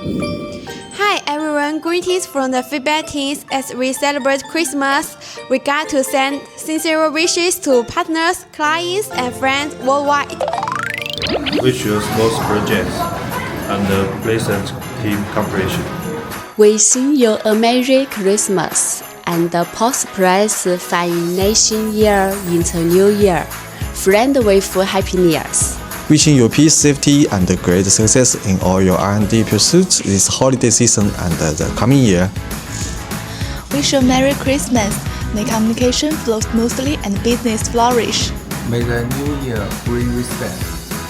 Hi everyone, greetings from the Febatt teams as we celebrate Christmas. We got to send sincere wishes to partners, clients, and friends worldwide. Wish you smooth projects and a pleasant team cooperation. Wishing you a Merry Christmas and a prosperous financial year into New Year. Friend with Happy New Year's. Wishing you peace, safety, and great success in all your R&D pursuits this holiday season and the coming year. Wish you a Merry Christmas. May communication flow smoothly and business flourish. May the new year bring respect,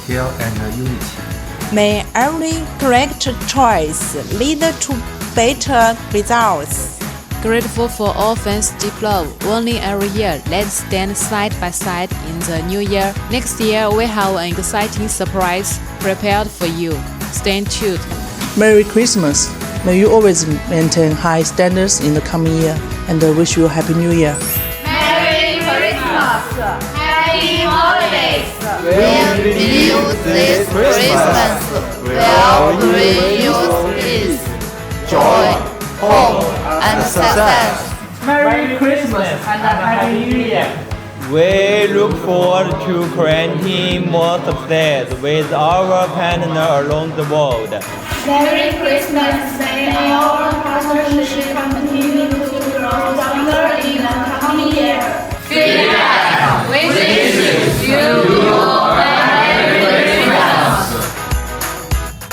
care, and unity. May every correct choice lead to better results. Grateful for all fans deploy only every year. Let's stand side by side in the new year. Next year we have an exciting surprise prepared for you. Stay tuned. Merry Christmas. May you always maintain high standards in the coming year and wish you a Happy New Year. Merry Christmas! Happy holidays! We believe this Christmas will bring you peace, joy, hope, and success. Merry Christmas and Happy New Year! We look forward to creating more success with our partners along the world. Merry Christmas, may our